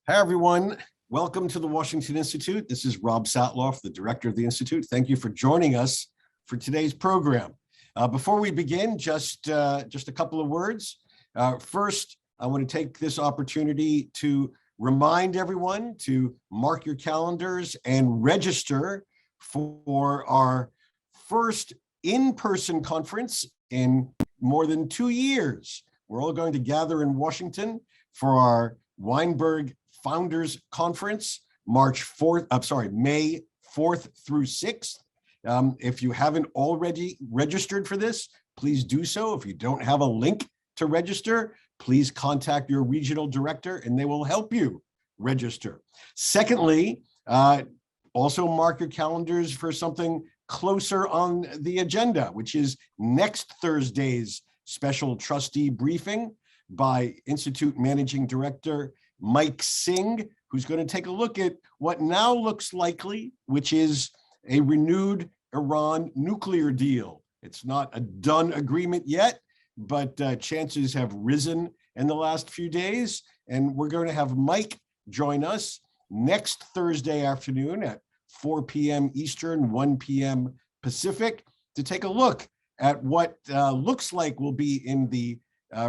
Hi, everyone. Welcome to the Washington Institute. This is Rob Satloff, the director of the Institute. Thank you for joining us for today's program. Before we begin, just a couple of words. First, I want to take this opportunity to remind everyone to mark your calendars and register for our first in-person conference in more than 2 years. We're all going to gather in Washington for our Weinberg Founders Conference, May 4th through 6th. If you haven't already registered for this, please do so. If you don't have a link to register, please contact your regional director and they will help you register. Secondly, also mark your calendars for something closer on the agenda, which is next Thursday's special trustee briefing by Institute Managing Director Mike Singh, who's going to take a look at what now looks likely, which is a renewed Iran nuclear deal. It's not a done agreement yet, but chances have risen in the last few days. And we're going to have Mike join us next Thursday afternoon at 4 p.m. Eastern, 1 p.m. Pacific, to take a look at what looks like will be in the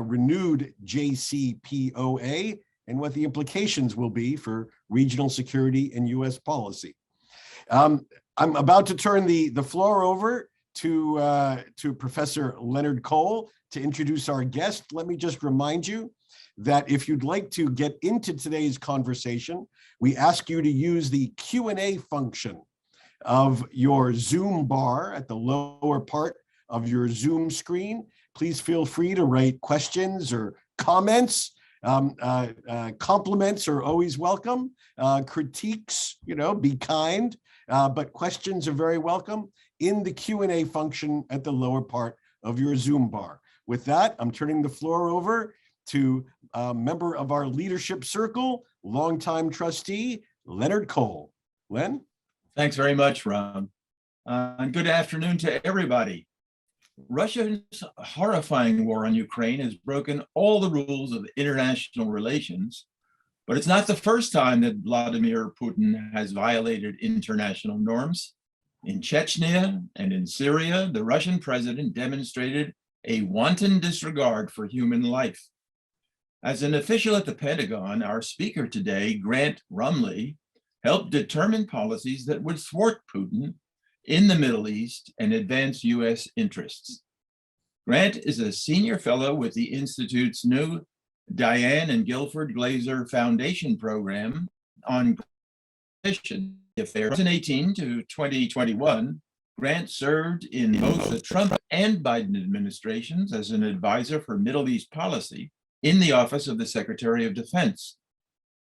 renewed JCPOA and what the implications will be for regional security and U.S. policy. I'm about to turn the floor over to Professor Leonard Cole to introduce our guest. Let me just remind you that if you'd like to get into today's conversation, we ask you to use the Q&A function of your Zoom bar at the lower part of your Zoom screen. Please feel free to write questions or comments. Compliments are always welcome. Critiques, be kind, but questions are very welcome in the Q&A function at the lower part of your Zoom bar. With that, I'm turning the floor over to a member of our leadership circle, longtime trustee, Leonard Cole. Len? Thanks very much, Rob. And good afternoon to everybody. Russia's horrifying war on Ukraine has broken all the rules of international relations, but it's not the first time that Vladimir Putin has violated international norms. In Chechnya and in Syria, the Russian president demonstrated a wanton disregard for human life. As an official at the Pentagon, our speaker today, Grant Rumley, helped determine policies that would thwart Putin in the Middle East and advance U.S. interests. Grant is a senior fellow with the Institute's new Diane and Guilford Glazer Foundation program on mission. From 2018 to 2021, Grant served in both the Trump and Biden administrations as an advisor for Middle East policy in the Office of the Secretary of Defense.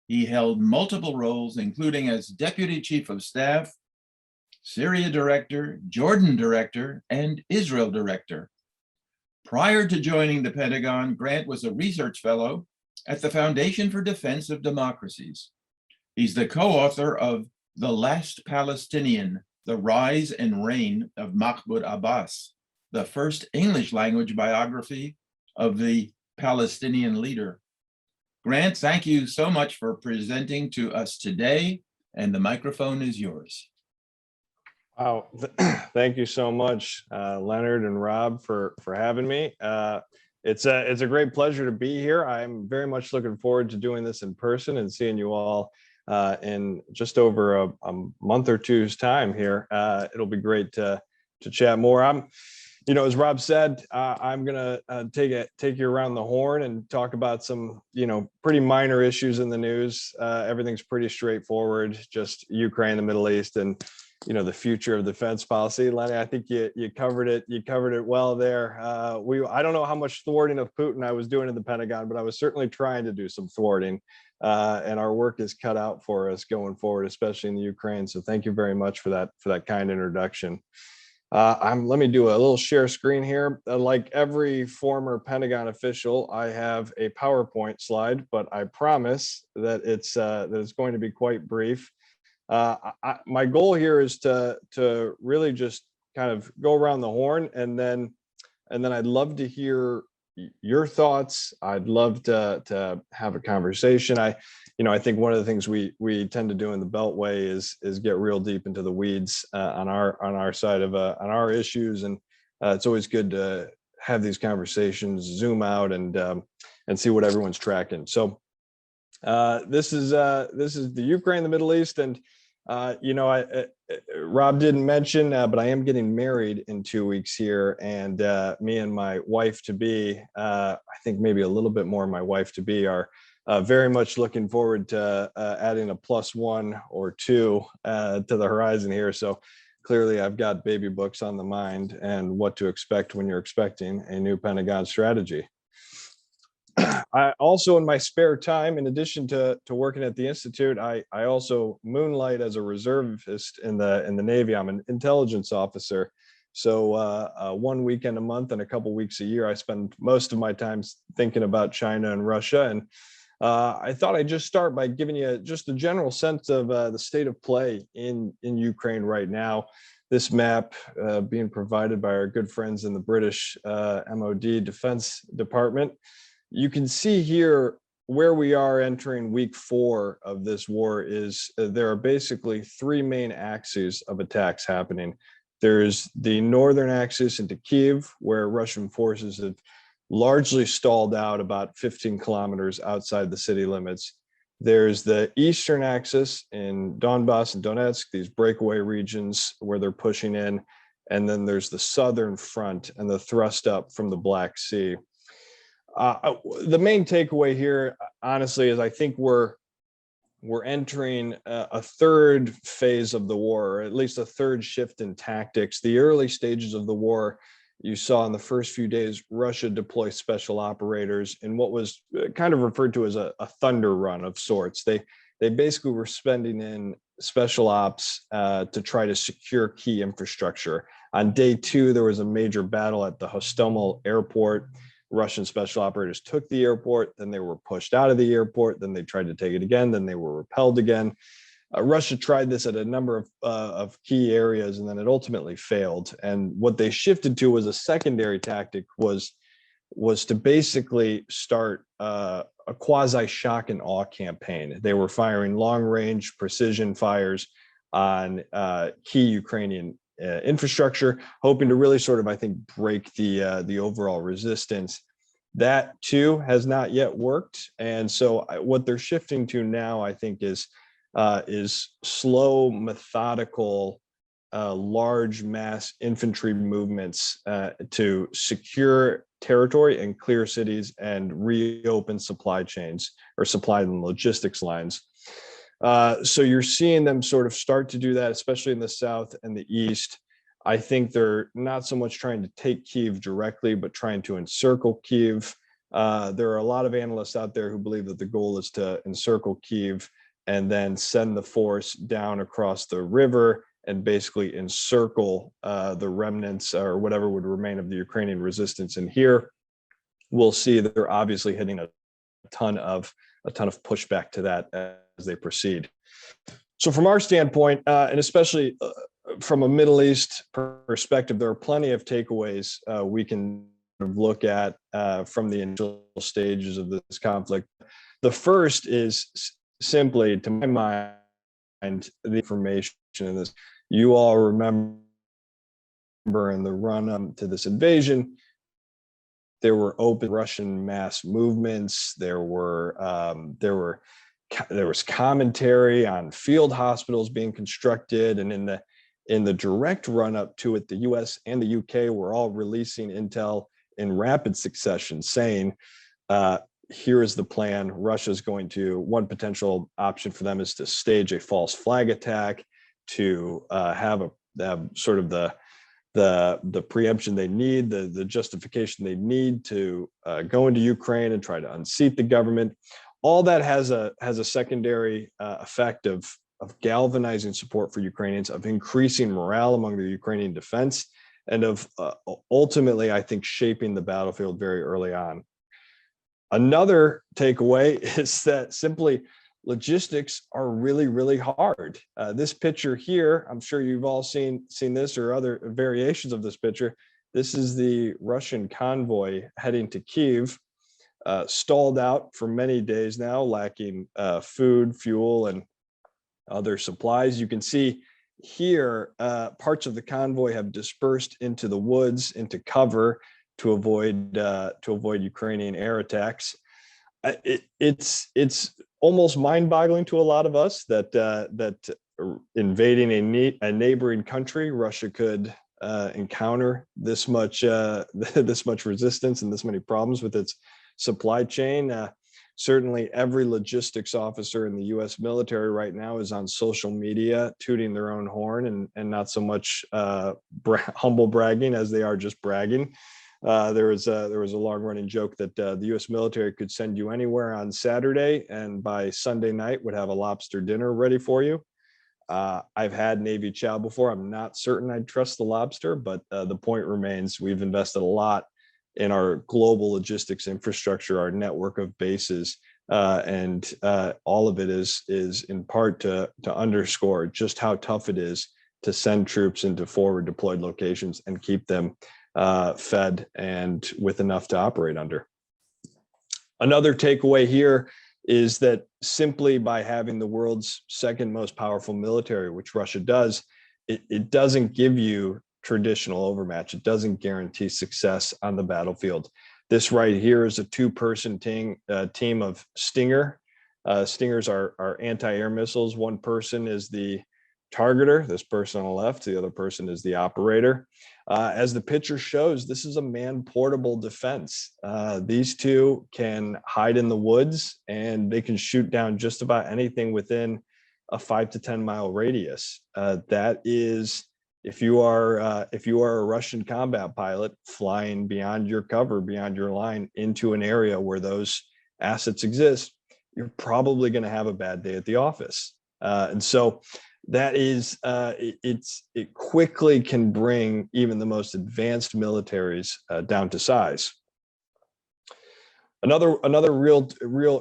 He held multiple roles, including as Deputy Chief of Staff, Syria Director, Jordan Director, and Israel Director. Prior to joining the Pentagon, Grant was a research fellow at the Foundation for Defense of Democracies. He's the co-author of The Last Palestinian, The Rise and Reign of Mahmoud Abbas, the first English language biography of the Palestinian leader. Grant, thank you so much for presenting to us today, and the microphone is yours. Wow, thank you so much, Leonard and Rob, for having me. It's a great pleasure to be here. I'm very much looking forward to doing this in person and seeing you all in just over a month or two's time here. It'll be great to chat more. As Rob said, I'm gonna take you around the horn and talk about some, pretty minor issues in the news. Everything's pretty straightforward, just Ukraine, the Middle East, and the future of defense policy. Lenny, I think you covered it. You covered it well there. I don't know how much thwarting of Putin I was doing in the Pentagon, but I was certainly trying to do some thwarting. And our work is cut out for us going forward, especially in the Ukraine. So thank you very much for that kind introduction. Let me do a little share screen here. Like every former Pentagon official, I have a PowerPoint slide, but I promise that it's going to be quite brief. My goal here is to really just kind of go around the horn, and then I'd love to hear your thoughts. I'd love to have a conversation. I think one of the things we tend to do in the Beltway is get real deep into the weeds on our side of on our issues, and it's always good to have these conversations, zoom out, and see what everyone's tracking. So this is the Ukraine, the Middle East, and Rob didn't mention, but I am getting married in 2 weeks here, and me and my wife to be, I think maybe a little bit more my wife to be, are very much looking forward to adding a +1 or 2 to the horizon here. So clearly I've got baby books on the mind and what to expect when you're expecting a new Pentagon strategy. I also, in my spare time, in addition to working at the Institute, I also moonlight as a reservist in the Navy. I'm an intelligence officer. So 1 weekend a month and a couple weeks a year, I spend most of my time thinking about China and Russia. And I thought I'd just start by giving you just a general sense of the state of play in Ukraine right now. This map being provided by our good friends in the British MOD Defense Department. You can see here where we are entering week 4 of this war is there are basically 3 main axes of attacks happening. There's the northern axis into Kyiv, where Russian forces have largely stalled out about 15 kilometers outside the city limits. There's the eastern axis in Donbass and Donetsk, these breakaway regions where they're pushing in. And then there's the southern front and the thrust up from the Black Sea. The main takeaway here, honestly, is I think we're entering a third phase of the war, or at least a third shift in tactics. The early stages of the war, you saw in the first few days, Russia deploy special operators in what was kind of referred to as a thunder run of sorts. They basically were spending in special ops to try to secure key infrastructure. On day 2, there was a major battle at the Hostomel airport. Russian special operators took the airport, then they were pushed out of the airport, then they tried to take it again, then they were repelled again. Russia tried this at a number of key areas, and then it ultimately failed. And what they shifted to was a secondary tactic was to basically start a quasi shock and awe campaign. They were firing long-range precision fires on key Ukrainian infrastructure, hoping to really sort of, I think, break the overall resistance. That too has not yet worked, and so what they're shifting to now, I think, is slow, methodical, large mass infantry movements to secure territory and clear cities and reopen supply chains or supply and logistics lines. So you're seeing them sort of start to do that, especially in the south and the east. I think they're not so much trying to take Kyiv directly, but trying to encircle Kyiv. There are a lot of analysts out there who believe that the goal is to encircle Kyiv and then send the force down across the river and basically encircle the remnants or whatever would remain of the Ukrainian resistance. And here we'll see that they're obviously hitting a ton of pushback to that as they proceed. So from our standpoint, and especially from a Middle East perspective, there are plenty of takeaways we can look at from the initial stages of this conflict. The first is simply, to my mind, the information in this. You all remember in the run-up to this invasion, there were open Russian mass movements. There was commentary on field hospitals being constructed, and in the direct run-up to it, the U.S. and the U.K. were all releasing intel in rapid succession, saying, "Here is the plan. Russia's going to. One potential option for them is to stage a false flag attack, to have sort of the preemption they need, the justification they need to go into Ukraine and try to unseat the government." All that has a secondary effect of galvanizing support for Ukrainians, of increasing morale among the Ukrainian defense, and of ultimately, I think, shaping the battlefield very early on. Another takeaway is that simply logistics are really, really hard. This picture here, I'm sure you've all seen this or other variations of this picture. This is the Russian convoy heading to Kyiv. stalled out for many days now, lacking food, fuel, and other supplies. You can see here, parts of the convoy have dispersed into the woods, into cover, to avoid Ukrainian air attacks. It's almost mind-boggling to a lot of us that invading a neighboring country, Russia could encounter this much resistance and this many problems with its supply chain. Certainly, every logistics officer in the U.S. military right now is on social media, tooting their own horn and not so much humble bragging as they are just bragging. There was a long-running joke that the U.S. military could send you anywhere on Saturday, and by Sunday night would have a lobster dinner ready for you. I've had Navy chow before. I'm not certain I'd trust the lobster, but the point remains we've invested a lot in our global logistics infrastructure, our network of bases, and all of it is in part to underscore just how tough it is to send troops into forward deployed locations and keep them fed and with enough to operate under. Another takeaway here is that simply by having the world's second most powerful military, which Russia does, it doesn't give you traditional overmatch. It doesn't guarantee success on the battlefield. This right here is a two-person team of Stinger. Stingers are anti-air missiles. One person is the targeter, this person on the left, the other person is the operator. As the picture shows, this is a man-portable defense. These two can hide in the woods and they can shoot down just about anything within a 5 to 10 mile radius. That is, if you are a Russian combat pilot flying beyond your cover, beyond your line into an area where those assets exist, you're probably going to have a bad day at the office. And so that is, it quickly can bring even the most advanced militaries down to size. Another real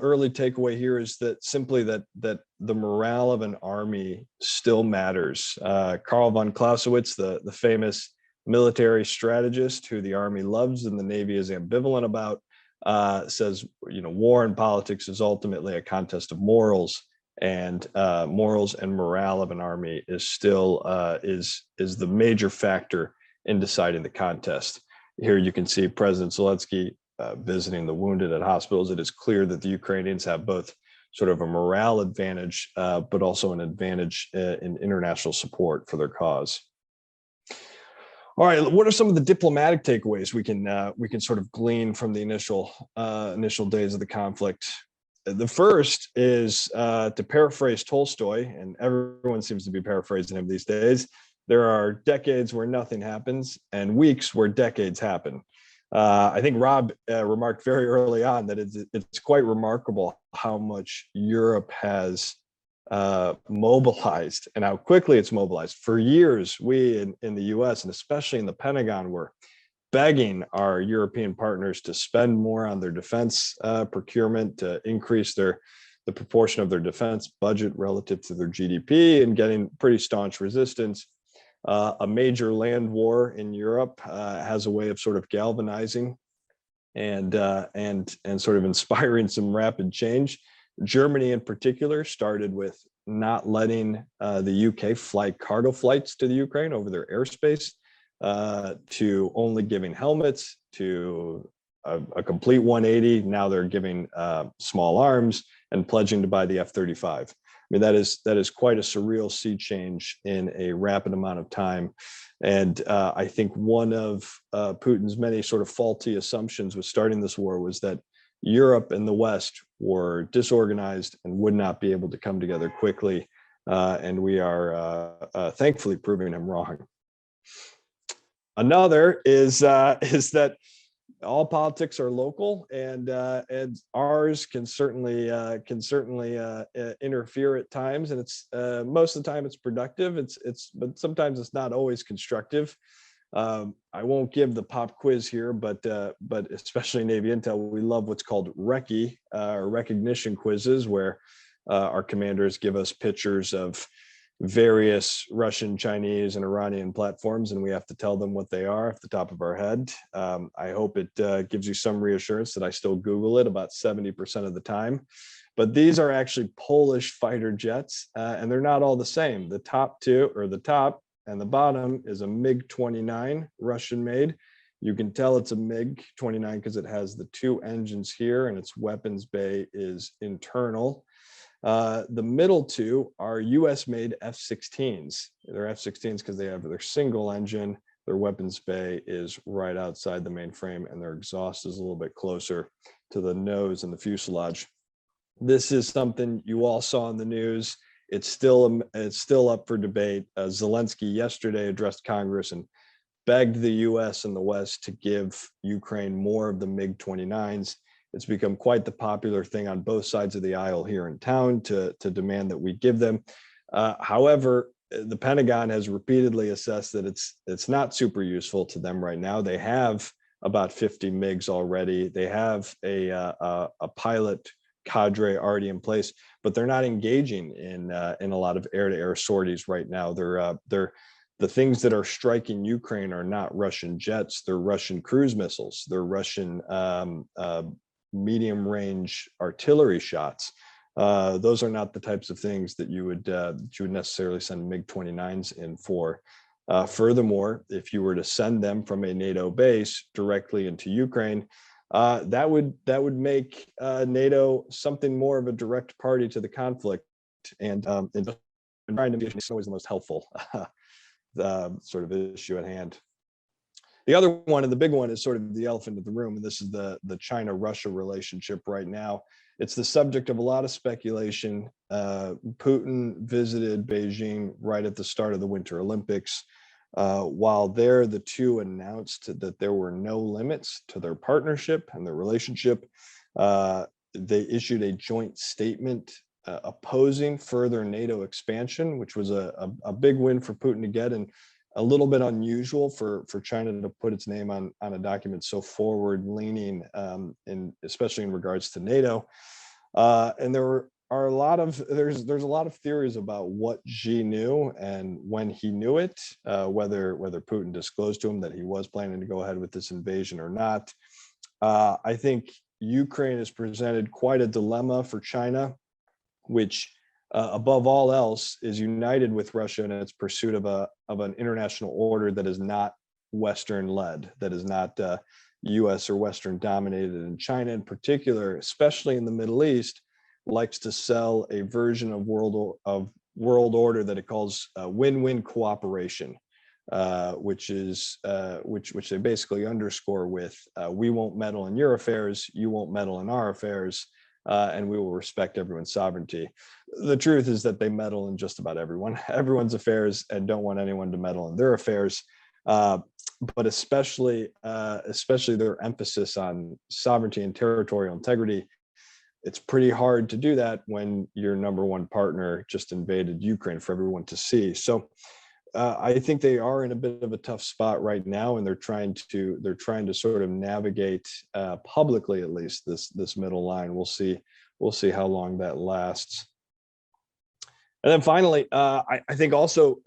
early takeaway here is that simply that the morale of an army still matters. Karl von Clausewitz, the famous military strategist who the Army loves and the Navy is ambivalent about, says, war and politics is ultimately a contest of morals. And morals and morale of an army is still is the major factor in deciding the contest. Here you can see President Zelensky visiting the wounded at hospitals. It is clear that the Ukrainians have both sort of a morale advantage, but also an advantage in international support for their cause. All right, what are some of the diplomatic takeaways we can sort of glean from the initial days of the conflict? The first is to paraphrase Tolstoy, and everyone seems to be paraphrasing him these days. There are decades where nothing happens and weeks where decades happen. I think Rob remarked very early on that it's quite remarkable how much Europe has mobilized and how quickly it's mobilized. For years, we in the US and especially in the Pentagon were begging our European partners to spend more on their defense procurement, to increase the proportion of their defense budget relative to their GDP, and getting pretty staunch resistance. A major land war in Europe has a way of sort of galvanizing and sort of inspiring some rapid change. Germany in particular started with not letting the UK fly cargo flights to the Ukraine over their airspace, to only giving helmets, to a complete 180. Now they're giving small arms and pledging to buy the F-35. I mean, that is quite a surreal sea change in a rapid amount of time. And I think one of Putin's many sort of faulty assumptions with starting this war was that Europe and the West were disorganized and would not be able to come together quickly. And we are thankfully proving him wrong. Another is that all politics are local, and ours can certainly interfere at times, and it's most of the time it's productive. But sometimes it's not always constructive. I won't give the pop quiz here, but especially Navy Intel, we love what's called recce, or recognition quizzes, where our commanders give us pictures of various Russian, Chinese, and Iranian platforms, and we have to tell them what they are off the top of our head. I hope it gives you some reassurance that I still Google it about 70% of the time. But these are actually Polish fighter jets, and they're not all the same. The top two, or the top and the bottom, is a MiG-29, Russian made. You can tell it's a MiG-29 because it has the two engines here, and its weapons bay is internal. The middle two are US-made F-16s. They're F-16s because they have their single engine. Their weapons bay is right outside the mainframe, and their exhaust is a little bit closer to the nose and the fuselage. This is something you all saw in the news. It's still up for debate. Zelensky yesterday addressed Congress and begged the US and the West to give Ukraine more of the MiG-29s. It's become quite the popular thing on both sides of the aisle here in town to demand that we give them. However, the Pentagon has repeatedly assessed that it's not super useful to them right now. They have about 50 MiGs already. They have a pilot cadre already in place, but they're not engaging in a lot of air-to-air sorties right now. They're the things that are striking Ukraine are not Russian jets. They're Russian cruise missiles. They're Russian medium-range artillery shots. Those are not the types of things that you would necessarily send MiG-29s in for. Furthermore, if you were to send them from a NATO base directly into Ukraine, that would make NATO something more of a direct party to the conflict, and trying to be always the most helpful sort of issue at hand. The other one, and the big one, is sort of the elephant in the room, and this is the China-Russia relationship right now. It's the subject of a lot of speculation. Putin visited Beijing right at the start of the Winter Olympics. While there, the two announced that there were no limits to their partnership and their relationship. They issued a joint statement opposing further NATO expansion, which was a big win for Putin to get, and a little bit unusual for China to put its name on a document so forward-leaning, especially in regards to NATO. And there's a lot of theories about what Xi knew and when he knew it, whether Putin disclosed to him that he was planning to go ahead with this invasion or not. I think Ukraine has presented quite a dilemma for China, which above all else is united with Russia in its pursuit of an international order that is not Western led, that is not US or Western dominated. And China in particular, especially in the Middle East, likes to sell a version of world order that it calls win-win cooperation, which they basically underscore with we won't meddle in your affairs, you won't meddle in our affairs, and we will respect everyone's sovereignty. The truth is that they meddle in just about everyone's affairs, and don't want anyone to meddle in their affairs. But especially their emphasis on sovereignty and territorial integrity. It's pretty hard to do that when your number one partner just invaded Ukraine for everyone to see. So I think they are in a bit of a tough spot right now, and they're trying to sort of navigate publicly, at least, this middle line. We'll see how long that lasts. And then finally, I think also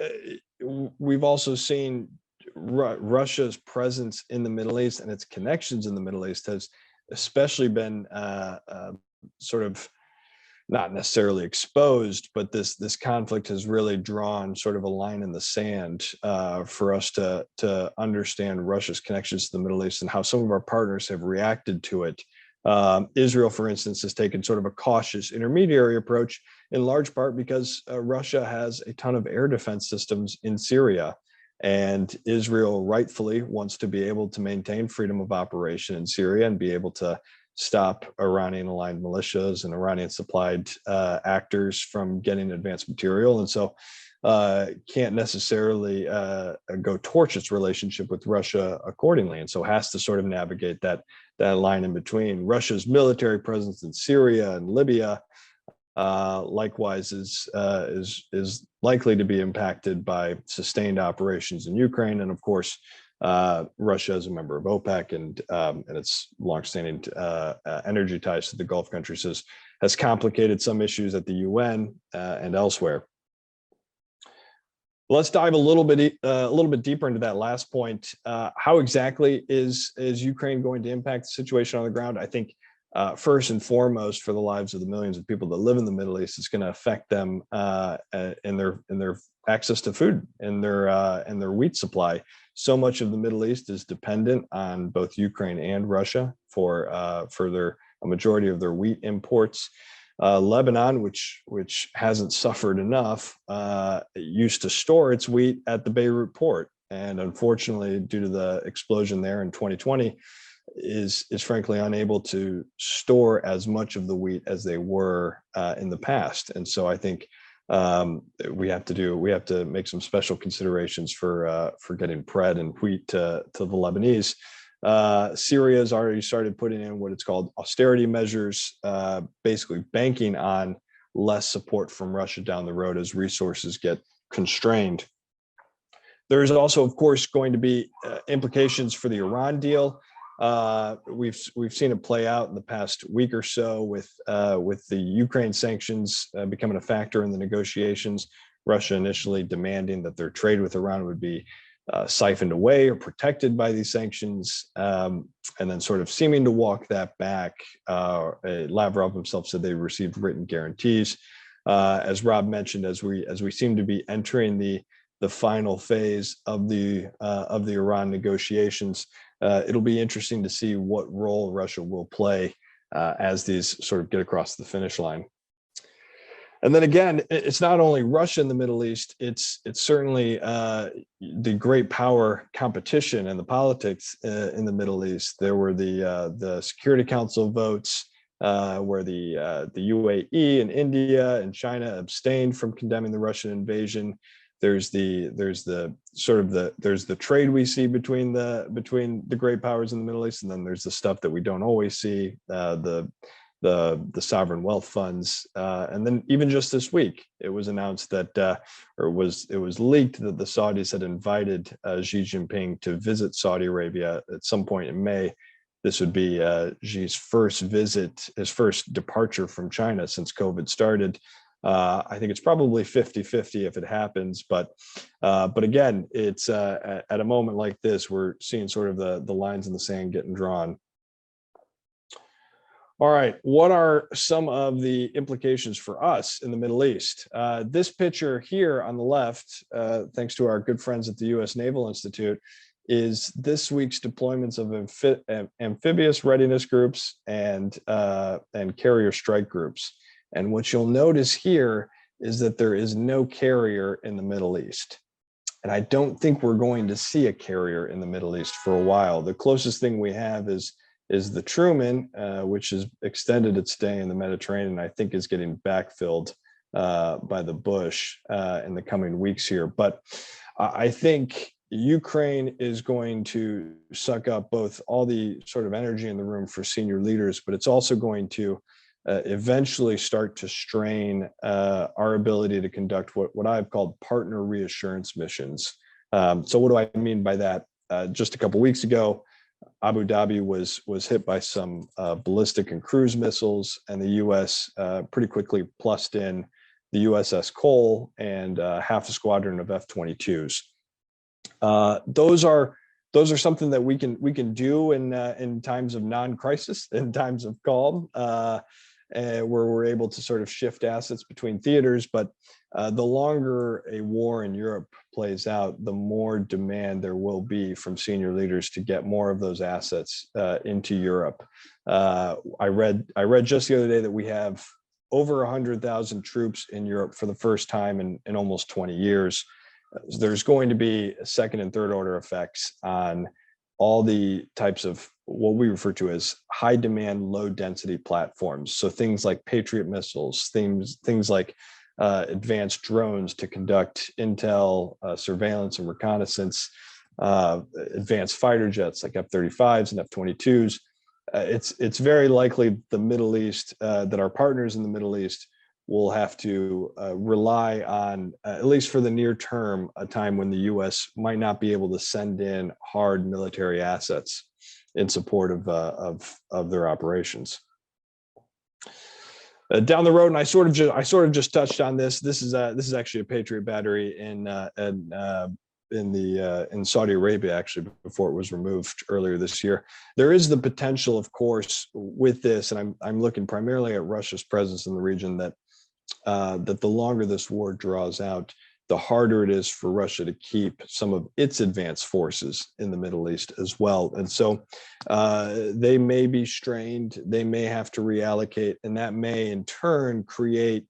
we've also seen Russia's presence in the Middle East and its connections in the Middle East has especially been sort of not necessarily exposed, but this conflict has really drawn sort of a line in the sand for us to understand Russia's connections to the Middle East and how some of our partners have reacted to it. Israel, for instance, has taken sort of a cautious intermediary approach, in large part because Russia has a ton of air defense systems in Syria. And Israel rightfully wants to be able to maintain freedom of operation in Syria and be able to stop Iranian-aligned militias and Iranian-supplied actors from getting advanced material. And so can't necessarily go torch its relationship with Russia accordingly. And so has to sort of navigate that line in between. Russia's military presence in Syria and Libya likewise is likely to be impacted by sustained operations in Ukraine. And of course, Russia is a member of OPEC, and its longstanding energy ties to the Gulf countries has complicated some issues at the UN and elsewhere. Let's dive a little bit deeper into that last point. How exactly is Ukraine going to impact the situation on the ground? I think first and foremost, for the lives of the millions of people that live in the Middle East, it's going to affect them in their access to food and their wheat supply. So much of the Middle East is dependent on both Ukraine and Russia for a majority of their wheat imports. Lebanon, which hasn't suffered enough, used to store its wheat at the Beirut port, and unfortunately, due to the explosion there in 2020, is frankly unable to store as much of the wheat as they were in the past. And so I think we have to make some special considerations for getting bread and wheat to the Lebanese. Syria has already started putting in what it's called austerity measures, basically banking on less support from Russia down the road as resources get constrained. There's also, of course, going to be implications for the Iran deal. We've seen it play out in the past week or so with the Ukraine sanctions becoming a factor in the negotiations. Russia initially demanding that their trade with Iran would be siphoned away or protected by these sanctions, and then sort of seeming to walk that back. Lavrov himself said they received written guarantees. As Rob mentioned, as we seem to be entering the final phase of the Iran negotiations, it'll be interesting to see what role Russia will play as these sort of get across the finish line. And then again, it's not only Russia in the Middle East, it's certainly the great power competition and the politics in the Middle East. There were the Security Council votes where the UAE and India and China abstained from condemning the Russian invasion. There's the trade we see between the great powers in the Middle East, and then there's the stuff that we don't always see, the sovereign wealth funds, and then even just this week, it was announced that, it was leaked that the Saudis had invited Xi Jinping to visit Saudi Arabia at some point in May. This would be Xi's first visit, his first departure from China since COVID started. I think it's probably 50-50 if it happens, but again, it's at a moment like this, we're seeing sort of the lines in the sand getting drawn. All right, what are some of the implications for us in the Middle East? This picture here on the left, thanks to our good friends at the U.S. Naval Institute, is this week's deployments of amphibious readiness groups and carrier strike groups. And what you'll notice here is that there is no carrier in the Middle East. And I don't think we're going to see a carrier in the Middle East for a while. The closest thing we have is the Truman, which has extended its stay in the Mediterranean, I think is getting backfilled by the Bush in the coming weeks here. But I think Ukraine is going to suck up both all the sort of energy in the room for senior leaders, but it's also going to eventually start to strain our ability to conduct what I've called partner reassurance missions. So what do I mean by that? Just a couple of weeks ago, Abu Dhabi was hit by some ballistic and cruise missiles, and the U.S. Pretty quickly plussed in the USS Cole and half a squadron of F-22s. Those are something that we can do in times of non-crisis, in times of calm, where we're able to sort of shift assets between theaters. But the longer a war in Europe plays out, the more demand there will be from senior leaders to get more of those assets into Europe. I read just the other day that we have over 100,000 troops in Europe for the first time in almost 20 years. There's going to be second and third order effects on all the types of what we refer to as high demand, low density platforms. So things like Patriot missiles, things like advanced drones to conduct intel, surveillance and reconnaissance, advanced fighter jets like F-35s and F-22s. It's very likely the Middle East, that our partners in the Middle East will have to rely on, at least for the near term, a time when the U.S. might not be able to send in hard military assets in support of their operations. Down the road, and I sort of just touched on this. This is actually a Patriot battery in Saudi Arabia, actually, before it was removed earlier this year. There is the potential, of course, with this, and I'm looking primarily at Russia's presence in the region, that the longer this war draws out, the harder it is for Russia to keep some of its advanced forces in the Middle East as well. And so they may be strained, they may have to reallocate, and that may in turn create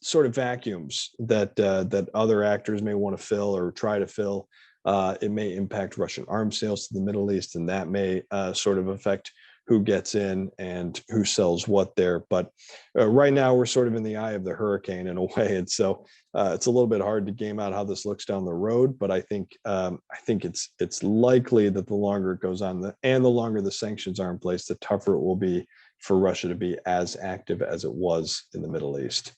sort of vacuums that other actors may want to fill or try to fill. It may impact Russian arms sales to the Middle East, and that may sort of affect who gets in and who sells what there. But right now we're sort of in the eye of the hurricane in a way. And so it's a little bit hard to game out how this looks down the road, but I think it's likely that the longer it goes on and the longer the sanctions are in place, the tougher it will be for Russia to be as active as it was in the Middle East.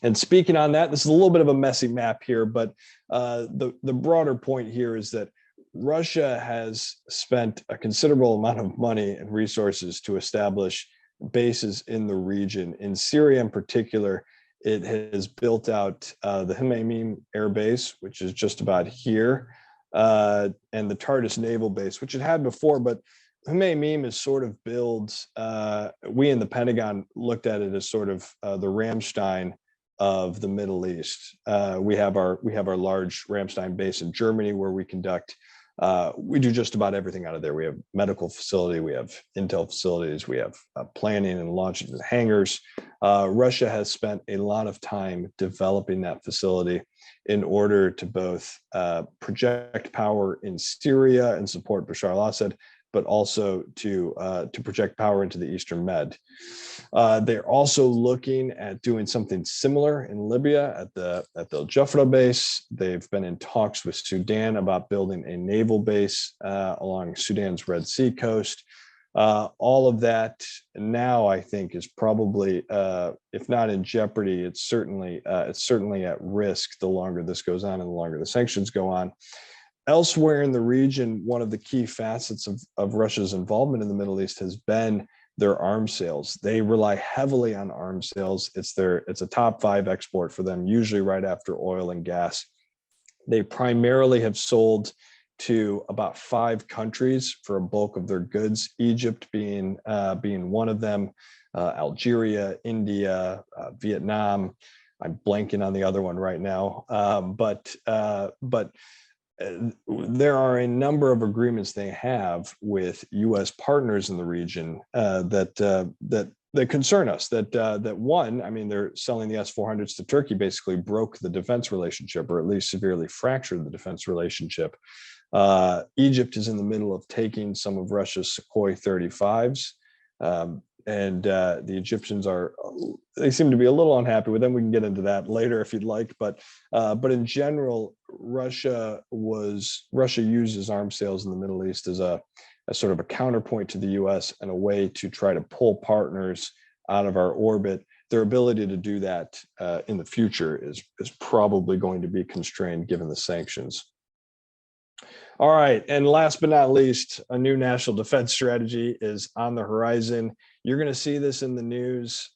And speaking on that, this is a little bit of a messy map here, but the broader point here is that Russia has spent a considerable amount of money and resources to establish bases in the region. In Syria in particular, it has built out the Hmeimim Air Base, which is just about here, and the Tartus Naval Base, which it had before, but Hmeimim is sort of billed, we in the Pentagon looked at it as sort of the Ramstein of the Middle East. We have our large Ramstein base in Germany where we conduct, we do just about everything out of there. We have medical facility, we have intel facilities, we have planning and launching and hangars. Russia has spent a lot of time developing that facility in order to both project power in Syria and support Bashar al-Assad, but also to project power into the Eastern Med. They're also looking at doing something similar in Libya at the Al Jafra base. They've been in talks with Sudan about building a naval base along Sudan's Red Sea coast. All of that now, I think, is probably, if not in jeopardy, it's certainly at risk the longer this goes on and the longer the sanctions go on. Elsewhere in the region, one of the key facets of Russia's involvement in the Middle East has been their arms sales. They rely heavily on arms sales. It's a top 5 export for them, usually right after oil and gas. They primarily have sold to about 5 countries for a bulk of their goods, Egypt being one of them, Algeria, India, Vietnam. I'm blanking on the other one right now, but there are a number of agreements they have with U.S. partners in the region that concern us. That one, I mean, they're selling the S-400s to Turkey, basically broke the defense relationship, or at least severely fractured the defense relationship. Egypt is in the middle of taking some of Russia's Sukhoi 35s. And the Egyptians they seem to be a little unhappy with them. We can get into that later if you'd like, but in general, Russia uses arms sales in the Middle East as a sort of a counterpoint to the U.S. and a way to try to pull partners out of our orbit. Their ability to do that in the future is probably going to be constrained given the sanctions. All right, and last but not least, a new national defense strategy is on the horizon. You're going to see this in the news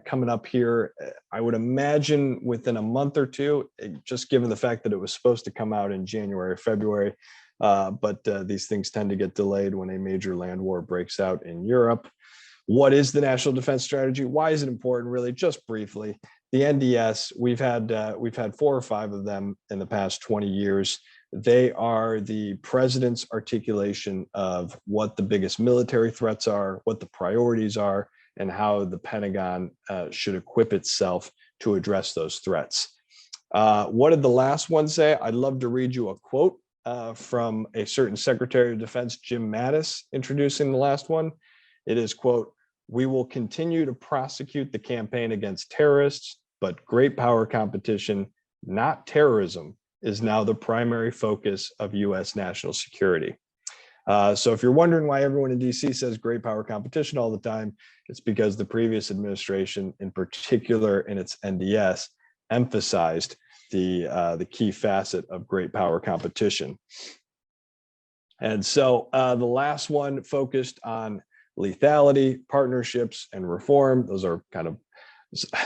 coming up here, I would imagine within a month or two, just given the fact that it was supposed to come out in January or February, but these things tend to get delayed when a major land war breaks out in Europe. What is the national defense strategy? Why is it important? Really, just briefly, the NDS, we've had 4 or 5 of them in the past 20 years. They are the president's articulation of what the biggest military threats are, what the priorities are, and how the Pentagon should equip itself to address those threats. What did the last one say? I'd love to read you a quote from a certain Secretary of Defense, Jim Mattis, introducing the last one. It is, quote, "We will continue to prosecute the campaign against terrorists, but great power competition, not terrorism, is now the primary focus of U.S. national security." So if you're wondering why everyone in DC says great power competition all the time, it's because the previous administration, in particular in its NDS, emphasized the key facet of great power competition. And so the last one focused on lethality, partnerships, and reform. Those are kind of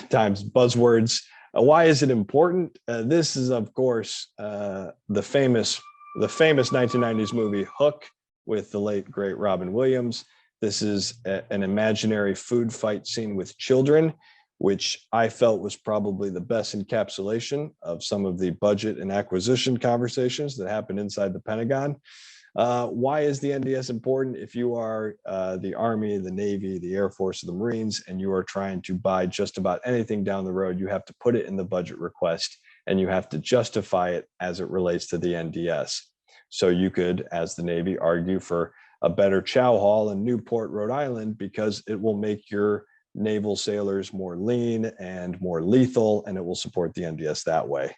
times buzzwords. Why is it important? This is, of course, the famous 1990s movie Hook with the late, great Robin Williams. This is an imaginary food fight scene with children, which I felt was probably the best encapsulation of some of the budget and acquisition conversations that happened inside the Pentagon. Why is the NDS important? If you are the Army, the Navy, the Air Force, or the Marines, and you are trying to buy just about anything down the road, you have to put it in the budget request, and you have to justify it as it relates to the NDS. So you could, as the Navy, argue for a better chow hall in Newport, Rhode Island, because it will make your naval sailors more lean and more lethal, and it will support the NDS that way.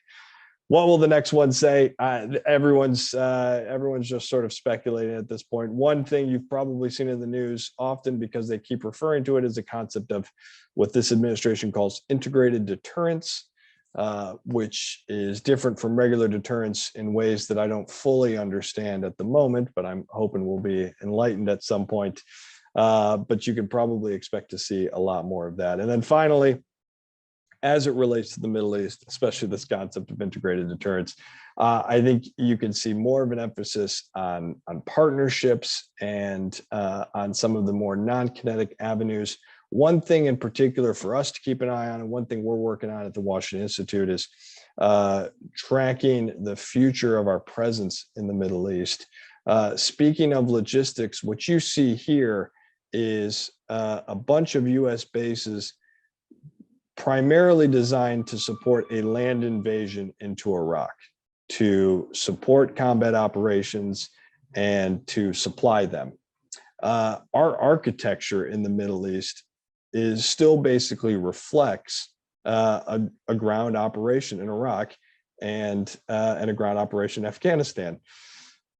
What will the next one say? Everyone's just sort of speculating at this point. One thing you've probably seen in the news often, because they keep referring to it, is the concept of what this administration calls integrated deterrence, which is different from regular deterrence in ways that I don't fully understand at the moment, but I'm hoping we'll be enlightened at some point. But you can probably expect to see a lot more of that. And then finally, as it relates to the Middle East, especially this concept of integrated deterrence, I think you can see more of an emphasis on partnerships and on some of the more non-kinetic avenues. One thing in particular for us to keep an eye on, and one thing we're working on at the Washington Institute, is tracking the future of our presence in the Middle East. Speaking of logistics, what you see here is a bunch of US bases primarily designed to support a land invasion into Iraq, to support combat operations and to supply them. Our architecture in the Middle East is still basically reflects a ground operation in Iraq and a ground operation in Afghanistan.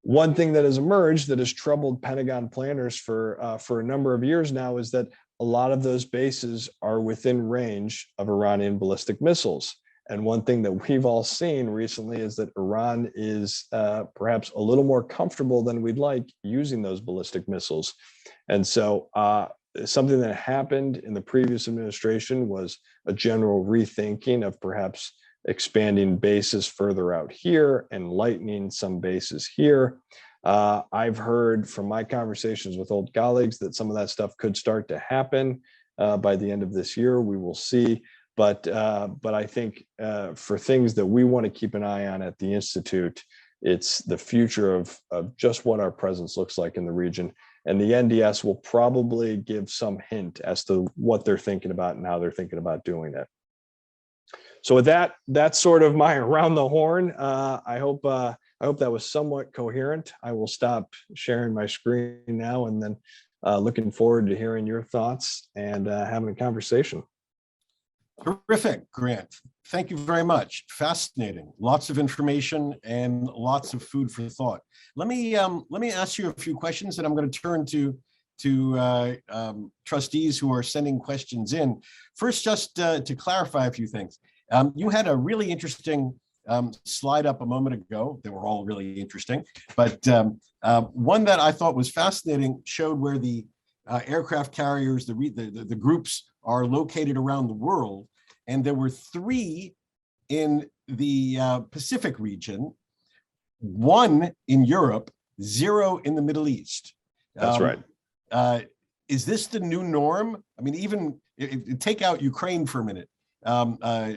One thing that has emerged that has troubled Pentagon planners for a number of years now is that a lot of those bases are within range of Iranian ballistic missiles. And one thing that we've all seen recently is that Iran is perhaps a little more comfortable than we'd like using those ballistic missiles. And so something that happened in the previous administration was a general rethinking of perhaps expanding bases further out here and lightening some bases here. I've heard from my conversations with old colleagues that some of that stuff could start to happen by the end of this year. We will see. But I think for things that we want to keep an eye on at the Institute, it's the future of just what our presence looks like in the region. And the NDS will probably give some hint as to what they're thinking about and how they're thinking about doing it. So with that, that's sort of my around the horn. I hope that was somewhat coherent. I will stop sharing my screen now, and then looking forward to hearing your thoughts and having a conversation. Terrific, Grant. Thank you very much. Fascinating. Lots of information and lots of food for thought. Let me ask you a few questions, and I'm going to turn to trustees who are sending questions in. First, just to clarify a few things. You had a really interesting slide up a moment ago. They were all really interesting, but one that I thought was fascinating showed where the aircraft carriers, the groups, are located around the world, and there were 3 in the Pacific region, 1 in Europe, 0 in the Middle East. That's right. Is this the new norm? I mean, even take out Ukraine for a minute.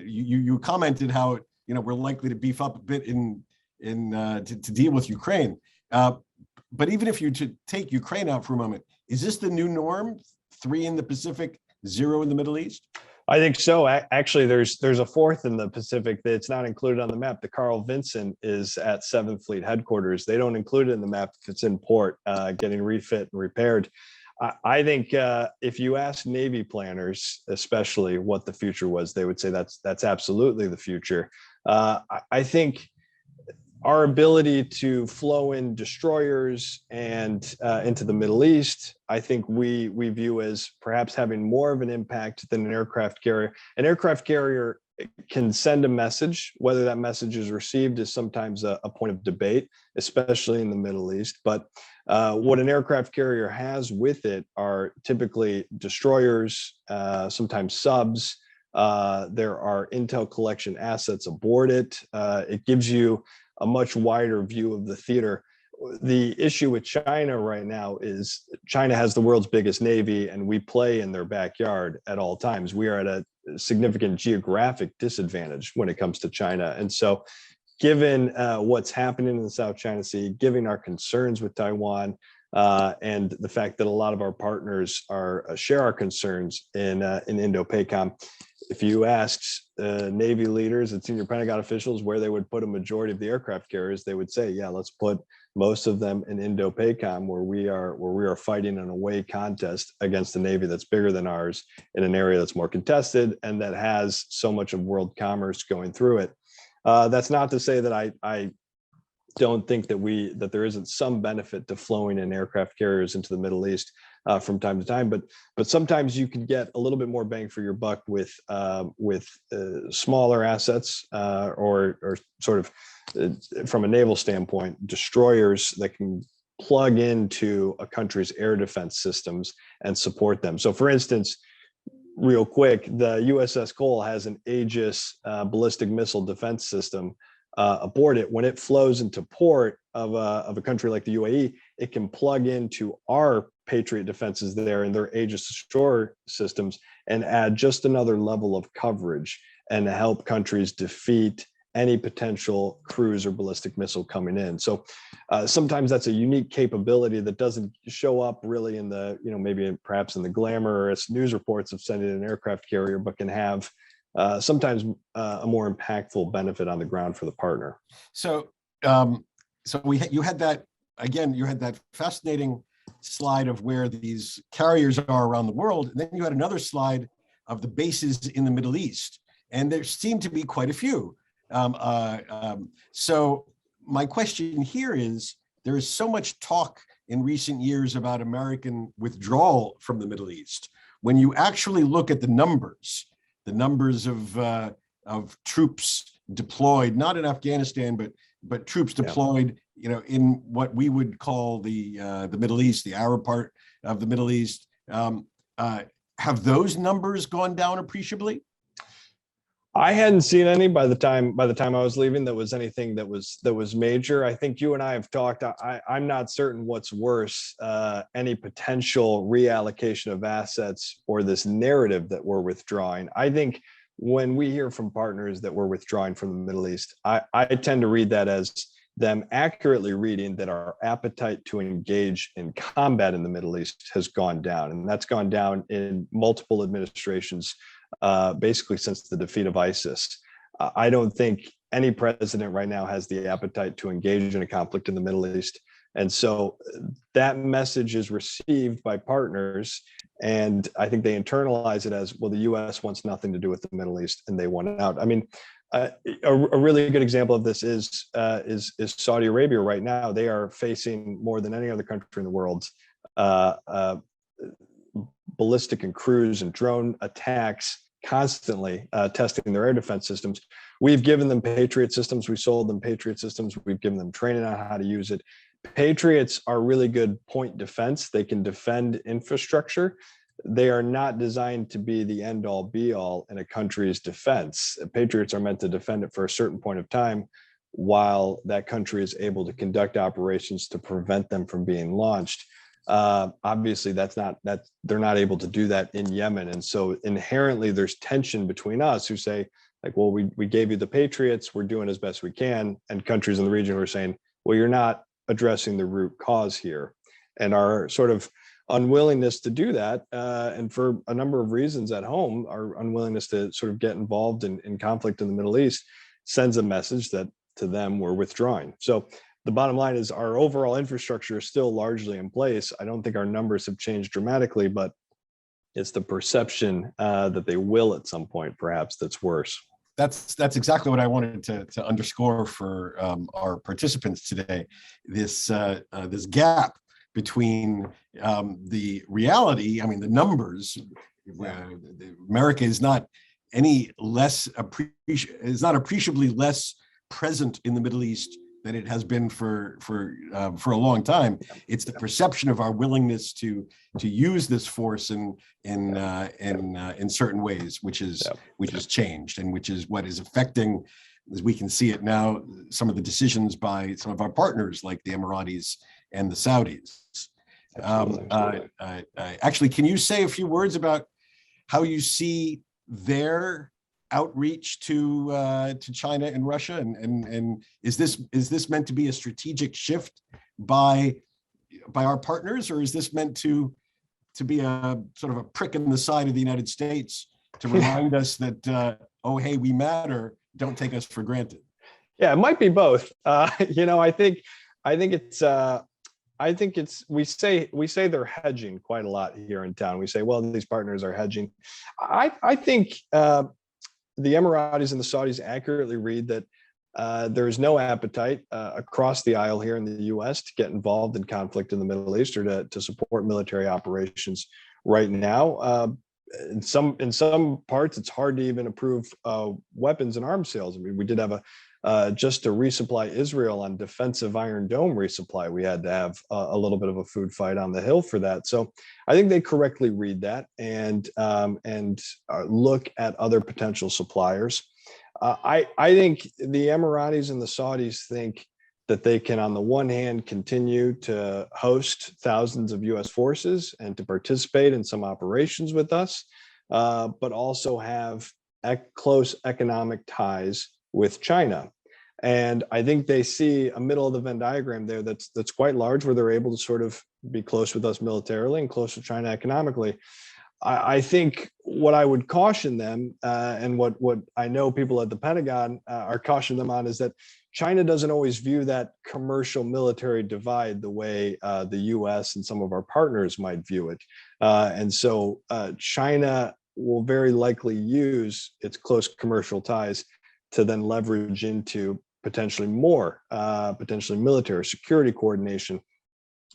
You commented how we're likely to beef up a bit to deal with Ukraine. But even if you take Ukraine out for a moment, is this the new norm? 3 in the Pacific, 0 in the Middle East? I think so. Actually, there's a 4th in the Pacific that's not included on the map. The Carl Vinson is at 7th Fleet headquarters. They don't include it in the map if it's in port, getting refit and repaired. I think if you ask Navy planners, especially, what the future was, they would say that's absolutely the future. I think our ability to flow in destroyers and into the Middle East, I think we view as perhaps having more of an impact than an aircraft carrier. An aircraft carrier can send a message. Whether that message is received is sometimes a point of debate, especially in the Middle East. But what an aircraft carrier has with it are typically destroyers, sometimes subs. There are intel collection assets aboard it. It gives you a much wider view of the theater. The issue with China right now is China has the world's biggest Navy, and we play in their backyard at all times. We are at a significant geographic disadvantage when it comes to China. And so given what's happening in the South China Sea, given our concerns with Taiwan, and the fact that a lot of our partners share our concerns in Indo-PACOM, if you asked Navy leaders and senior Pentagon officials where they would put a majority of the aircraft carriers, they would say, yeah, let's put most of them in Indo-PACOM, where we are fighting an away contest against a Navy that's bigger than ours in an area that's more contested and that has so much of world commerce going through it. That's not to say that I don't think that there isn't some benefit to flowing in aircraft carriers into the Middle East from time to time, but sometimes you can get a little bit more bang for your buck with smaller assets or sort of from a naval standpoint, destroyers that can plug into a country's air defense systems and support them. So, for instance, real quick, the USS Cole has an Aegis ballistic missile defense system aboard it. When it flows into port of a country like the UAE, it can plug into our Patriot defenses there and their Aegis shore systems and add just another level of coverage and help countries defeat any potential cruise or ballistic missile coming in. So sometimes that's a unique capability that doesn't show up really in the, maybe perhaps in the glamorous news reports of sending an aircraft carrier, but can have sometimes a more impactful benefit on the ground for the partner. So, you had that fascinating slide of where these carriers are around the world, and then you had another slide of the bases in the Middle East, and there seem to be quite a few. So my question here is, there is so much talk in recent years about American withdrawal from the Middle East. When you actually look at the numbers of troops deployed, not in Afghanistan, but troops deployed, in what we would call the Middle East, the Arab part of the Middle East, have those numbers gone down appreciably? I hadn't seen any by the time I was leaving that was anything that was major. I think you and I have talked. I'm not certain what's worse, any potential reallocation of assets or this narrative that we're withdrawing. I think when we hear from partners that we're withdrawing from the Middle East, I tend to read that as them accurately reading that our appetite to engage in combat in the Middle East has gone down, and that's gone down in multiple administrations. Basically since the defeat of ISIS. I don't think any president right now has the appetite to engage in a conflict in the Middle East. And so that message is received by partners, and I think they internalize it as, well, the US wants nothing to do with the Middle East and they want out. I mean, a really good example of this is Saudi Arabia right now. They are facing more than any other country in the world ballistic and cruise and drone attacks, constantly testing their air defense systems. We've given them Patriot systems. We sold them Patriot systems. We've given them training on how to use it. Patriots are really good point defense. They can defend infrastructure. They are not designed to be the end all be all in a country's defense. Patriots are meant to defend it for a certain point of time while that country is able to conduct operations to prevent them from being launched. Obviously they're not able to do that in Yemen. And so inherently there's tension between us who say, like, well, we gave you the Patriots, we're doing as best we can. And countries in the region who are saying, well, you're not addressing the root cause here. And our sort of unwillingness to do that, and for a number of reasons at home, our unwillingness to sort of get involved in conflict in the Middle East sends a message that to them we're withdrawing. So the bottom line is our overall infrastructure is still largely in place. I don't think our numbers have changed dramatically, but it's the perception that they will at some point, perhaps, that's worse. That's exactly what I wanted to underscore for our participants today. This gap between the reality, I mean, the numbers. America is not any less is not appreciably less present in the Middle East than it has been for a long time. It's the perception of our willingness to use this force in certain ways, which has changed, and which is what is affecting, as we can see it now, some of the decisions by some of our partners like the Emiratis and the Saudis. Actually, can you say a few words about how you see their outreach to China and Russia, and is this meant to be a strategic shift by our partners, or is this meant to be a sort of a prick in the side of the United States to remind us that oh, hey, we matter, don't take us for granted? Yeah, it might be both. I think it's we say they're hedging quite a lot here in town. We say, well, these partners are hedging. I think the Emiratis and the Saudis accurately read that there is no appetite across the aisle here in the U.S. to get involved in conflict in the Middle East or to support military operations right now. In some parts, it's hard to even approve weapons and arms sales. I mean, we did have just to resupply Israel on defensive Iron Dome resupply, we had to have a little bit of a food fight on the Hill for that. So I think they correctly read that and look at other potential suppliers. I think the Emiratis and the Saudis think that they can, on the one hand, continue to host thousands of U.S. forces and to participate in some operations with us, but also have close economic ties with China. And I think they see a middle of the Venn diagram there that's quite large, where they're able to sort of be close with us militarily and close to China economically. I think what I would caution them, and what I know people at the Pentagon are cautioning them on, is that China doesn't always view that commercial military divide the way the US and some of our partners might view it. And so China will very likely use its close commercial ties to then leverage into potentially more, potentially military security coordination.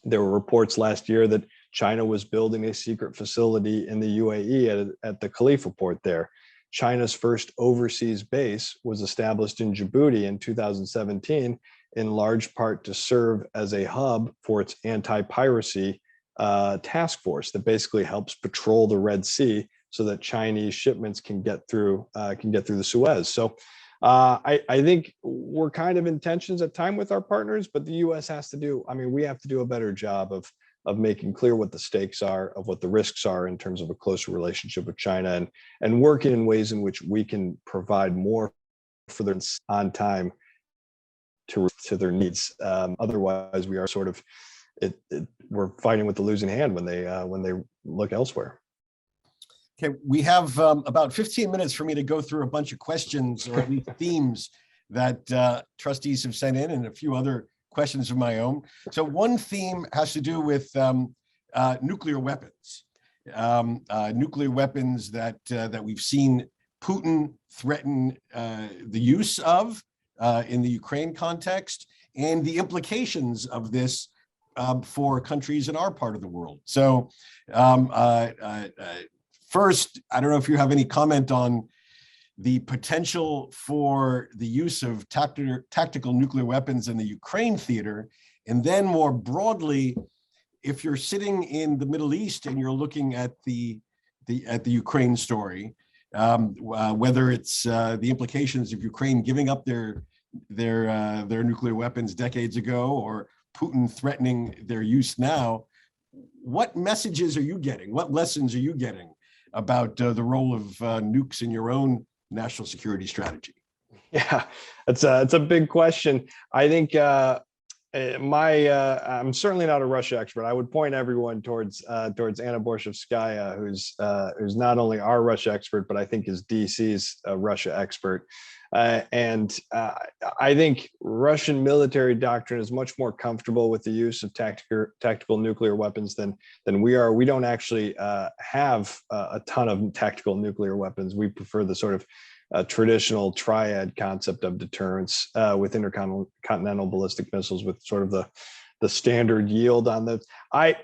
There were reports last year that China was building a secret facility in the UAE at the Khalifa port there. China's first overseas base was established in Djibouti in 2017, in large part to serve as a hub for its anti-piracy task force that basically helps patrol the Red Sea so that Chinese shipments can get through the Suez. So I think we're kind of in tensions at time with our partners, but the U.S. has to do, I mean, we have to do a better job of making clear what the stakes are, of what the risks are in terms of a closer relationship with China, and working in ways in which we can provide more for them on time to their needs. Otherwise, we are sort of we're fighting with the losing hand when they look elsewhere. Okay, we have about 15 minutes for me to go through a bunch of questions, or at least themes, that trustees have sent in, and a few other questions of my own. So one theme has to do with nuclear weapons. Nuclear weapons that we've seen Putin threaten the use of in the Ukraine context, and the implications of this for countries in our part of the world. So first, I don't know if you have any comment on the potential for the use of tactical nuclear weapons in the Ukraine theater, and then more broadly, if you're sitting in the Middle East and you're looking at the Ukraine story, whether it's the implications of Ukraine giving up their nuclear weapons decades ago, or Putin threatening their use now, what messages are you getting? What lessons are you getting about the role of nukes in your own national security strategy? Yeah, it's a big question. I think I'm certainly not a Russia expert. I would point everyone towards Anna Borshevskaya, who's not only our Russia expert, but I think is DC's Russia expert. And I think Russian military doctrine is much more comfortable with the use of tactical nuclear weapons than we are. We don't actually have a ton of tactical nuclear weapons. We prefer the sort of traditional triad concept of deterrence with intercontinental ballistic missiles, with sort of the standard yield on the.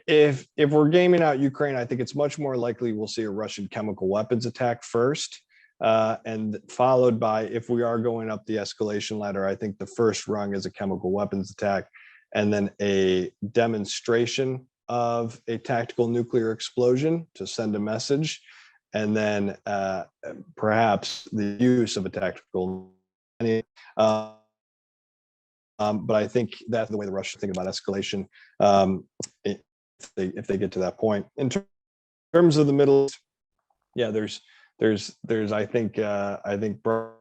If we're gaming out Ukraine, I think it's much more likely we'll see a Russian chemical weapons attack first, and followed by, if we are going up the escalation ladder, I think the first rung is a chemical weapons attack, and then a demonstration of a tactical nuclear explosion to send a message, and then perhaps the use of a tactical. But I think that's the way the Russians think about escalation, if they get to that point. In terms of the Middle East, yeah, there's I think for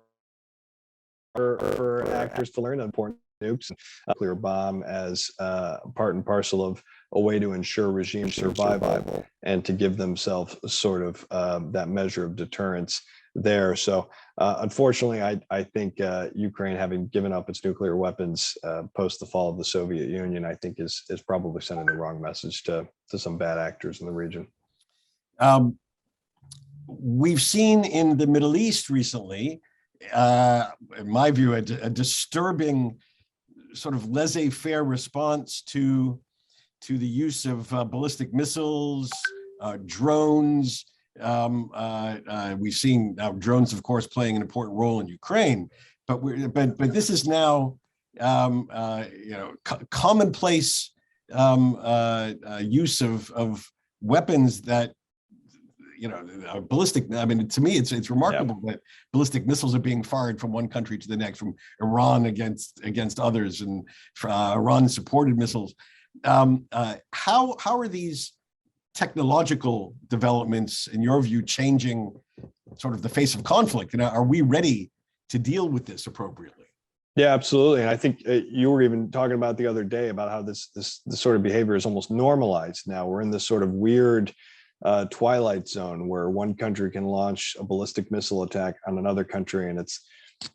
actors to learn important nukes and nuclear bomb as part and parcel of a way to ensure regime survival and to give themselves sort of that measure of deterrence there. So unfortunately, I think Ukraine, having given up its nuclear weapons post the fall of the Soviet Union, I think is probably sending the wrong message to some bad actors in the region. We've seen in the Middle East recently, in my view, a disturbing sort of laissez-faire response to the use of ballistic missiles, drones. We've seen now drones, of course, playing an important role in Ukraine, but this is now commonplace use of weapons that ballistic. I mean, to me, it's remarkable that ballistic missiles are being fired from one country to the next, from Iran against others, and Iran-supported missiles. How are these technological developments, in your view, changing sort of the face of conflict? Are we ready to deal with this appropriately? Yeah, absolutely. And I think you were even talking about the other day about how this sort of behavior is almost normalized now. We're in this sort of weird twilight zone where one country can launch a ballistic missile attack on another country, and it's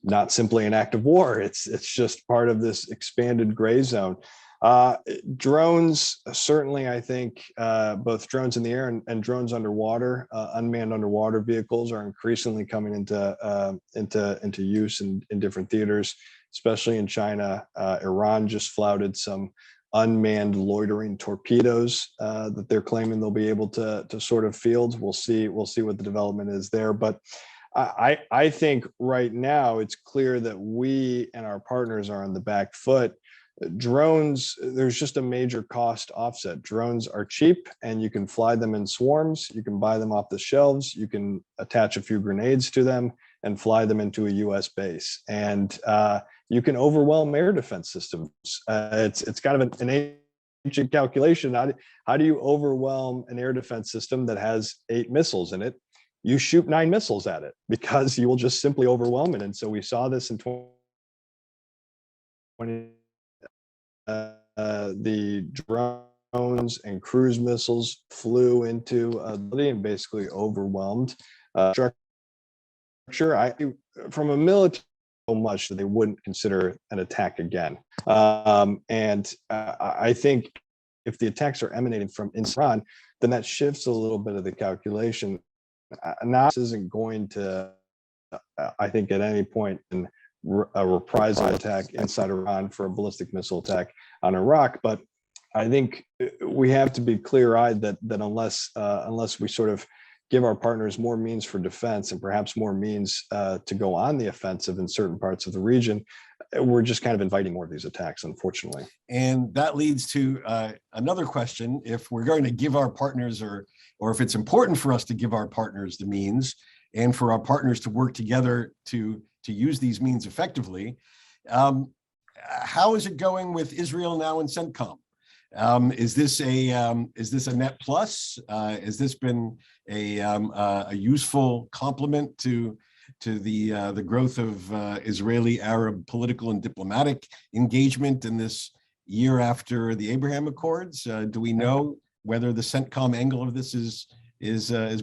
not simply an act of war. It's just part of this expanded gray zone. Drones, certainly, I think both drones in the air and drones underwater, unmanned underwater vehicles are increasingly coming into use in different theaters, especially in China. Iran just flouted some unmanned loitering torpedoes that they're claiming they'll be able to sort of field. We'll see what the development is there. But I think right now it's clear that we and our partners are on the back foot. Drones, there's just a major cost offset. Drones are cheap and you can fly them in swarms. You can buy them off the shelves. You can attach a few grenades to them and fly them into a US base. And you can overwhelm air defense systems. It's kind of an ancient calculation. How do you overwhelm an air defense system that has 8 missiles in it? You shoot 9 missiles at it, because you will just simply overwhelm it. And so we saw this in 2020. The drones and cruise missiles flew into and basically overwhelmed structure. From a military, so much that they wouldn't consider an attack again. And I think if the attacks are emanating from Iran, then that shifts a little bit of the calculation. Now, this isn't going to, I think, at any point in a reprisal attack inside Iran for a ballistic missile attack on Iraq. But I think we have to be clear-eyed that unless we sort of give our partners more means for defense and perhaps more means to go on the offensive in certain parts of the region, we're just kind of inviting more of these attacks, unfortunately. And that leads to another question. If we're going to give our partners, or if it's important for us to give our partners the means, and for our partners to work together to use these means effectively, how is it going with Israel now and CENTCOM? Is this a net plus? Has this been a useful complement to the growth of Israeli-Arab political and diplomatic engagement in this year after the Abraham Accords? Do we know whether the CENTCOM angle of this is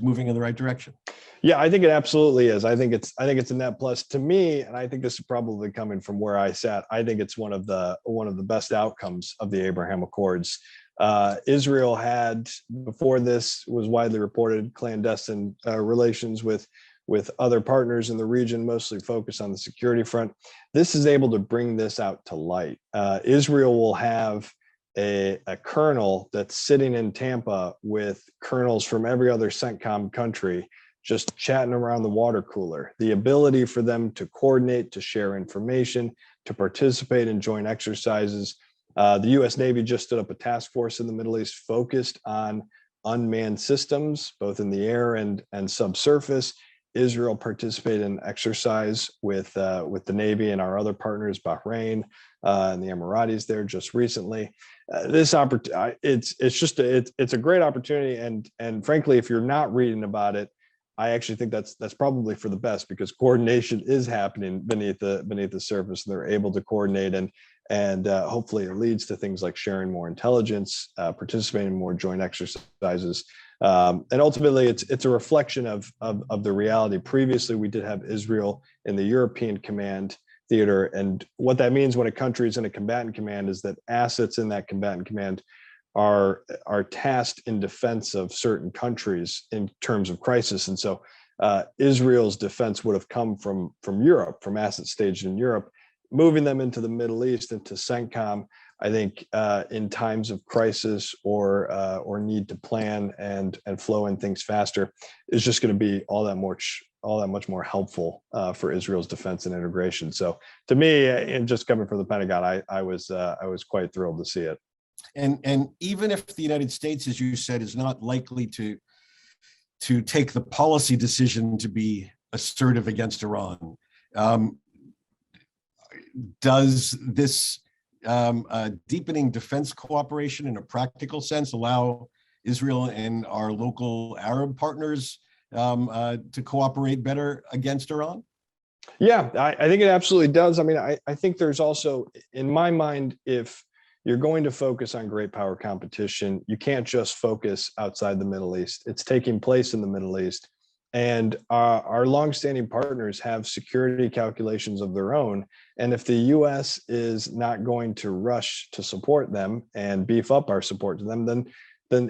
moving in the right direction? Yeah, I think it absolutely is. I think it's a net plus to me, and I think this is probably coming from where I sat. I think it's one of the best outcomes of the Abraham Accords. Israel had, before this was widely reported, clandestine relations with with other partners in the region, mostly focused on the security front. This is able to bring this out to light. Israel will have a colonel that's sitting in Tampa with colonels from every other CENTCOM country, just chatting around the water cooler. The ability for them to coordinate, to share information, to participate in joint exercises. The US Navy just stood up a task force in the Middle East focused on unmanned systems, both in the air and subsurface. Israel participated in exercise with the Navy and our other partners, Bahrain and the Emiratis there just recently. This opportunity, it's a great opportunity, and frankly, if you're not reading about it, I actually think that's probably for the best, because coordination is happening beneath the surface, and they're able to coordinate, and hopefully it leads to things like sharing more intelligence, participating in more joint exercises. And ultimately, it's a reflection of the reality. Previously, we did have Israel in the European Command Theater, and what that means when a country is in a combatant command is that assets in that combatant command are tasked in defense of certain countries in terms of crisis. And so Israel's defense would have come from Europe, from assets staged in Europe. Moving them into the Middle East, into CENTCOM, I think in times of crisis or need to plan and flow in things faster, is just going to be all that much more helpful for Israel's defense and integration. So to me, and just coming from the Pentagon, I was quite thrilled to see it. And even if the United States, as you said, is not likely to take the policy decision to be assertive against Iran, does this deepening defense cooperation in a practical sense allow Israel and our local Arab partners to cooperate better against Iran? Yeah, I think it absolutely does. I mean, I think there's also, in my mind, if you're going to focus on great power competition, you can't just focus outside the Middle East. It's taking place in the Middle East. And our longstanding partners have security calculations of their own. And if the US is not going to rush to support them and beef up our support to them, then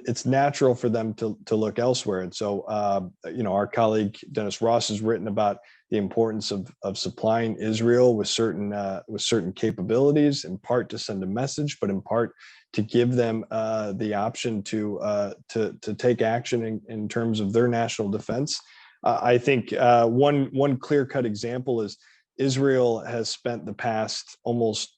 it's natural for them to look elsewhere. And so, our colleague Dennis Ross has written about the importance of supplying Israel with certain capabilities, in part to send a message, but in part to give them the option to take action in terms of their national defense. I think one clear-cut example is Israel has spent the past almost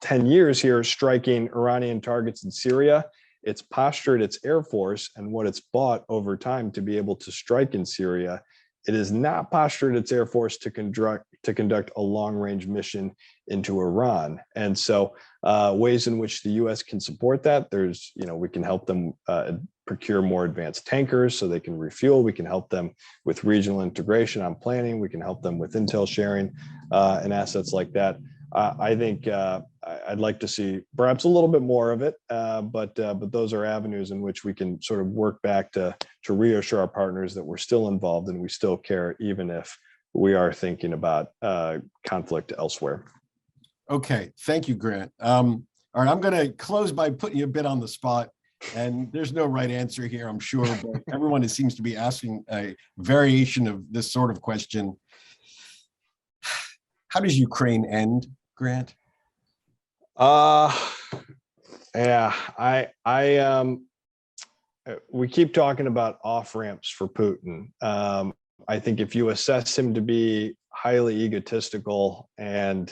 10 years here striking Iranian targets in Syria. It's postured its air force and what it's bought over time to be able to strike in Syria. It is not postured its air force to conduct a long-range mission into Iran. And so ways in which the US can support that, we can help them procure more advanced tankers so they can refuel. We can help them with regional integration on planning. We can help them with intel sharing and assets like that. I think I'd like to see perhaps a little bit more of it, but those are avenues in which we can sort of work back to reassure our partners that we're still involved and we still care, even if we are thinking about conflict elsewhere. Okay, thank you, Grant. All right, I'm going to close by putting you a bit on the spot, and there's no right answer here, I'm sure, but everyone seems to be asking a variation of this sort of question. How does Ukraine end, Grant? We keep talking about off ramps for Putin. I think if you assess him to be highly egotistical and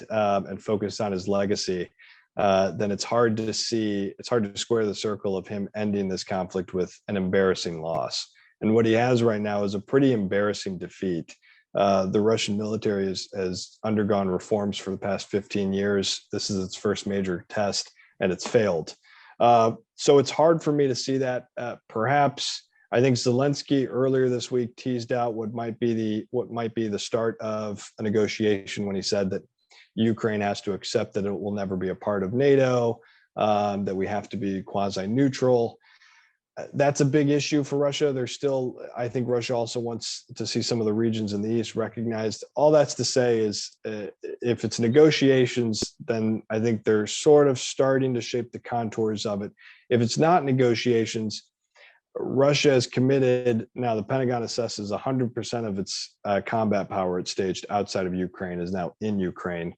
focused on his legacy, then it's hard to square the circle of him ending this conflict with an embarrassing loss. And what he has right now is a pretty embarrassing defeat. The Russian military has undergone reforms for the past 15 years. This is its first major test, and it's failed. So it's hard for me to see that. Perhaps I think Zelensky earlier this week teased out what might be the start of a negotiation when he said that Ukraine has to accept that it will never be a part of NATO, that we have to be quasi-neutral. That's a big issue for Russia. I think Russia also wants to see some of the regions in the East recognized. All that's to say is if it's negotiations, then I think they're sort of starting to shape the contours of it. If it's not negotiations, Russia is committed. Now, the Pentagon assesses 100% of its combat power it staged outside of Ukraine is now in Ukraine.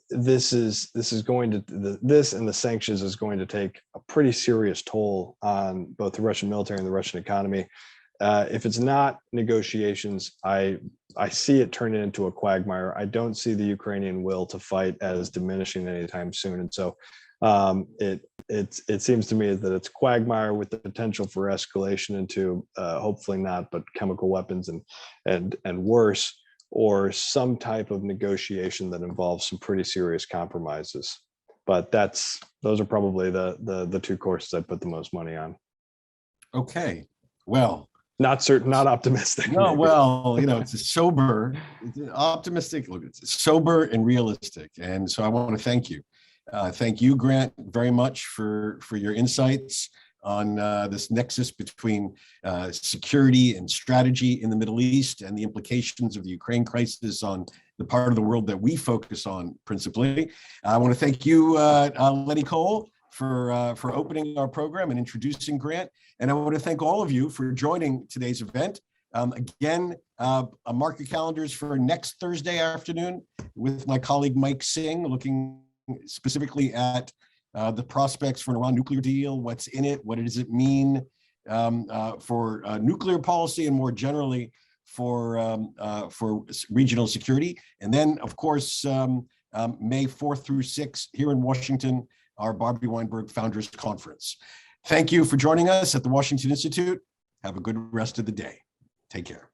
This is going to this and the sanctions is going to take a pretty serious toll on both the Russian military and the Russian economy. If it's not negotiations, I see it turning into a quagmire. I don't see the Ukrainian will to fight as diminishing anytime soon, and so it seems to me that it's quagmire with the potential for escalation into hopefully not, but chemical weapons and worse, or some type of negotiation that involves some pretty serious compromises. But those are probably the two courses I put the most money on. Okay, well. Not certain, not optimistic. No, maybe. well, it's a sober, it's an optimistic, look, it's sober and realistic. And so I want to thank you. Thank you, Grant, very much for your insights on this nexus between security and strategy in the Middle East and the implications of the Ukraine crisis on the part of the world that we focus on principally. I want to thank you, Lenny Cole, for opening our program and introducing Grant. And I want to thank all of you for joining today's event. Again, mark your calendars for next Thursday afternoon with my colleague Mike Singh, looking specifically at the prospects for an Iran nuclear deal, what's in it, what does it mean for nuclear policy and more generally for regional security. And then, of course, May 4th through 6th here in Washington, our Barbie Weinberg Founders Conference. Thank you for joining us at the Washington Institute. Have a good rest of the day. Take care.